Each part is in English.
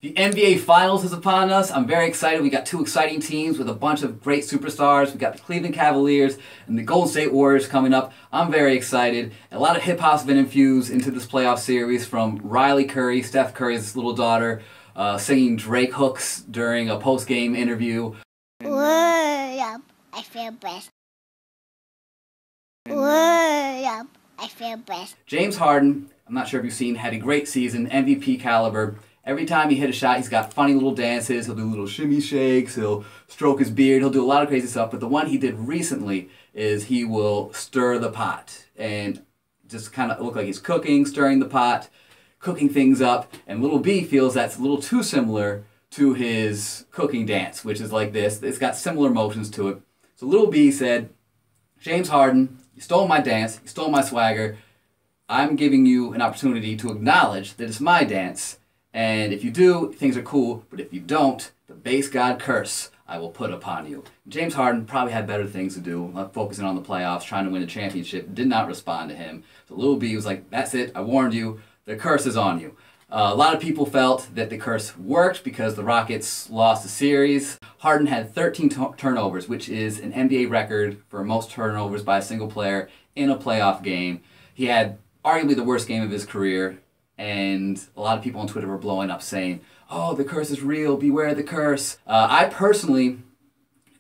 The NBA Finals is upon us. I'm very excited. We got two exciting teams with a bunch of great superstars. We got the Cleveland Cavaliers and the Golden State Warriors coming up. I'm very excited. A lot of hip-hop's been infused into this playoff series, from Riley Curry, Steph Curry's little daughter, singing Drake hooks during a post-game interview. Word up, I feel blessed. Word up, I feel blessed. James Harden, I'm not sure if you've seen, had a great season, MVP caliber. Every time he hit a shot, he's got funny little dances. He'll do little shimmy shakes. He'll stroke his beard. He'll do a lot of crazy stuff. But the one he did recently is he will stir the pot and just kind of look like he's cooking, stirring the pot, cooking things up. And Little B feels that's a little too similar to his cooking dance, which is like this. It's got similar motions to it. So Little B said, James Harden, you stole my dance. You stole my swagger. I'm giving you an opportunity to acknowledge that it's my dance. And if you do, things are cool, but if you don't, the base god curse I will put upon you. James Harden probably had better things to do, like focusing on the playoffs, trying to win a championship, did not respond to him. So Lil B was like, that's it, I warned you, the curse is on you. A lot of people felt that the curse worked because the Rockets lost the series. Harden had 13 turnovers, which is an NBA record for most turnovers by a single player in a playoff game. He had arguably the worst game of his career. And a lot of people on Twitter were blowing up saying, oh, the curse is real, beware the curse. I personally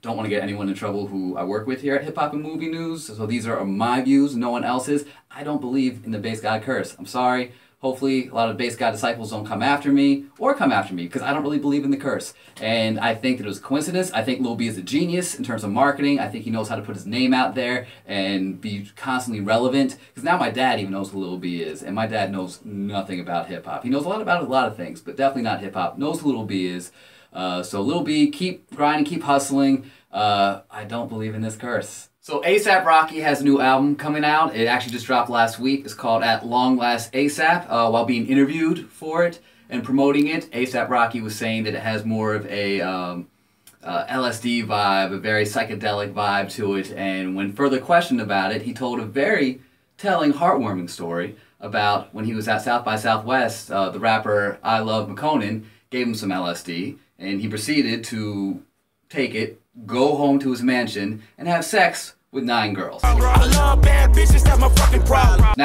don't want to get anyone in trouble who I work with here at Hip Hop and Movie News, so these are my views, no one else's. I don't believe in the base god curse. I'm sorry. Hopefully a lot of base god disciples don't come after me, because I don't really believe in the curse. And I think that it was a coincidence. I think Lil B is a genius in terms of marketing. I think he knows how to put his name out there and be constantly relevant. Because now my dad even knows who Lil B is, and my dad knows nothing about hip-hop. He knows a lot about a lot of things, but definitely not hip-hop. Knows who Lil B is. So Lil B, keep grinding, keep hustling. I don't believe in this curse. So A$AP Rocky has a new album coming out. It actually just dropped last week. It's called At Long Last A$AP. While being interviewed for it and promoting it, A$AP Rocky was saying that it has more of a LSD vibe, a very psychedelic vibe to it. And when further questioned about it, he told a very telling, heartwarming story about when he was at South by Southwest. The rapper I Love McConan gave him some LSD, and he proceeded to take it, go home to his mansion, and have sex with 9 girls. Now,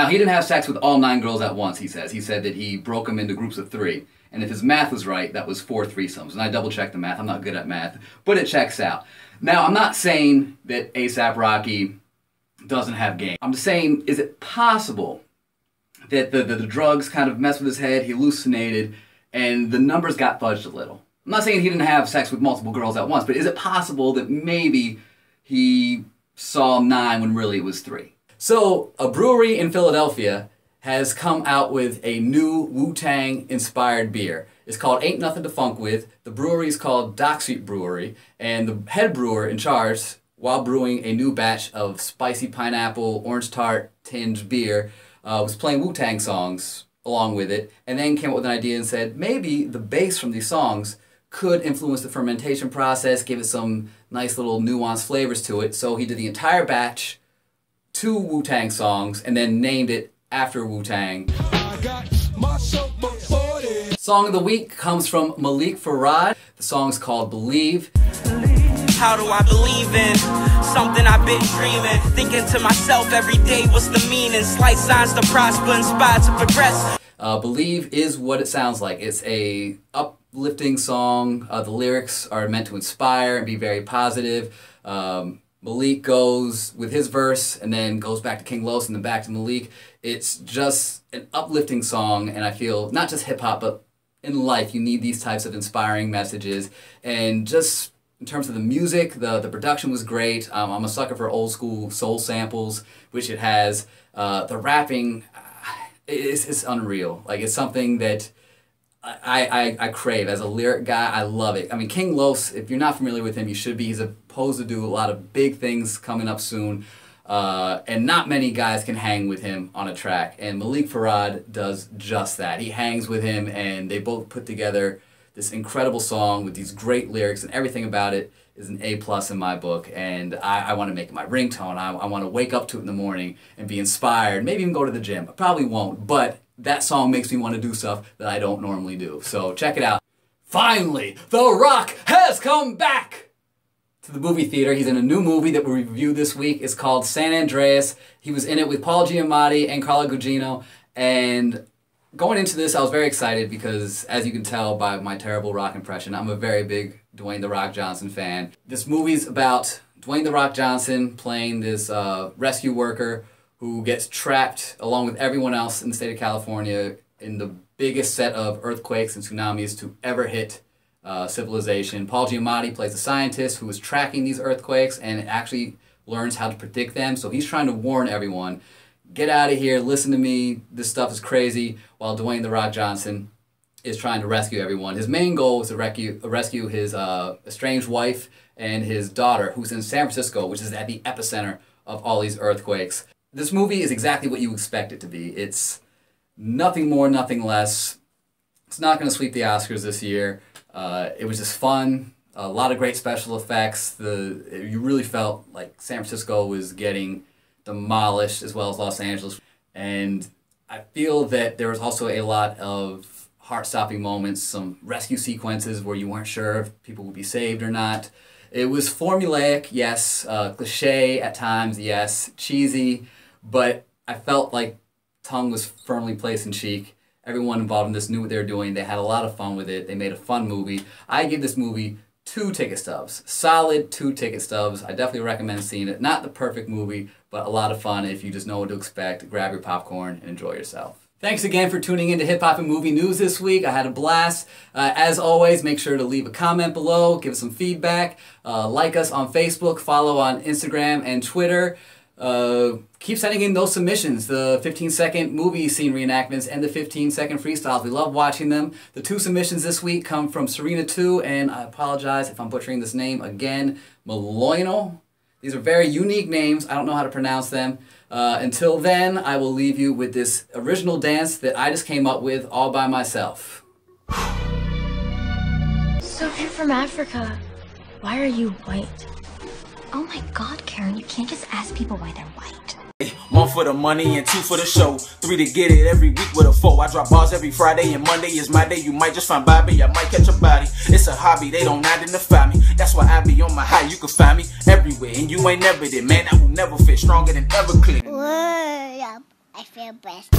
he didn't have sex with all 9 girls at once, he says. He said that he broke them into groups of 3. And if his math was right, that was 4 threesomes. And I double-checked the math. I'm not good at math. But it checks out. Now, I'm not saying that A$AP Rocky doesn't have game. I'm just saying, is it possible that the drugs kind of messed with his head, he hallucinated, and the numbers got fudged a little? I'm not saying he didn't have sex with multiple girls at once, but is it possible that maybe he saw 9 when really it was 3? So, a brewery in Philadelphia has come out with a new Wu-Tang inspired beer. It's called Ain't Nothing to Funk With. The brewery is called Dock Street Brewery, and the head brewer in charge, while brewing a new batch of spicy pineapple, orange tart tinged beer, was playing Wu-Tang songs along with it, and then came up with an idea and said, maybe the bass from these songs could influence the fermentation process, give it some nice little nuanced flavors to it. So he did the entire batch, 2 Wu-Tang songs, and then named it after Wu-Tang. Song of the week comes from Malik Farad. The song's called Believe. How do I believe in something I've been dreaming? Thinking to myself every day, what's the meaning? Slight signs to prosper, inspired to progress. Believe is what it sounds like. It's a uplifting song. The lyrics are meant to inspire and be very positive. Malik goes with his verse and then goes back to King Los and then back to Malik. It's just an uplifting song, and I feel not just hip-hop, but in life you need these types of inspiring messages. And just in terms of the music, the production was great. I'm a sucker for old school soul samples, which it has. The rapping, it's unreal. Like, it's something that I crave. As a lyric guy, I love it. I mean, King Los, if you're not familiar with him, you should be. He's supposed to do a lot of big things coming up soon. And not many guys can hang with him on a track. And Malik Farad does just that. He hangs with him, and they both put together this incredible song with these great lyrics, and everything about it is an A+ in my book. And I want to make it my ringtone. I want to wake up to it in the morning and be inspired. Maybe even go to the gym. I probably won't, but that song makes me want to do stuff that I don't normally do. So check it out. Finally, The Rock has come back to the movie theater. He's in a new movie that we reviewed this week. It's called San Andreas. He was in it with Paul Giamatti and Carla Gugino. And going into this, I was very excited because, as you can tell by my terrible Rock impression, I'm a very big Dwayne "The Rock" Johnson fan. This movie's about Dwayne "The Rock" Johnson playing this rescue worker who gets trapped along with everyone else in the state of California in the biggest set of earthquakes and tsunamis to ever hit civilization. Paul Giamatti plays a scientist who is tracking these earthquakes and actually learns how to predict them. So he's trying to warn everyone, get out of here, listen to me, this stuff is crazy, while Dwayne "The Rock" Johnson is trying to rescue everyone. His main goal is to rescue his estranged wife and his daughter, who's in San Francisco, which is at the epicenter of all these earthquakes. This movie is exactly what you expect it to be. It's nothing more, nothing less. It's not going to sweep the Oscars this year. It was just fun. A lot of great special effects. You really felt like San Francisco was getting demolished, as well as Los Angeles. And I feel that there was also a lot of heart-stopping moments, some rescue sequences where you weren't sure if people would be saved or not. It was formulaic, yes. Cliche at times, yes. Cheesy. But I felt like tongue was firmly placed in cheek. Everyone involved in this knew what they were doing. They had a lot of fun with it. They made a fun movie. I give this movie 2 ticket stubs. Solid 2 ticket stubs. I definitely recommend seeing it. Not the perfect movie, but a lot of fun if you just know what to expect. Grab your popcorn and enjoy yourself. Thanks again for tuning in to Hip Hop and Movie News this week. I had a blast. As always, make sure to leave a comment below, give us some feedback, like us on Facebook, follow on Instagram and Twitter. Keep sending in those submissions, the 15-second movie scene reenactments and the 15-second freestyles. We love watching them. The 2 submissions this week come from Serena2, and I apologize if I'm butchering this name again, Maloino. These are very unique names. I don't know how to pronounce them. Until then, I will leave you with this original dance that I just came up with all by myself. So if you're from Africa, why are you white? Oh my God, Karen, you can't just ask people why they're white. 1 for the money and 2 for the show. 3 to get it every week with a 4. I drop bars every Friday and Monday is my day. You might just find Bobby, I might catch a body. It's a hobby, they don't identify me. That's why I be on my high. You can find me everywhere and you ain't never there. Man, I will never fit stronger than ever clear. Word up, I feel blessed.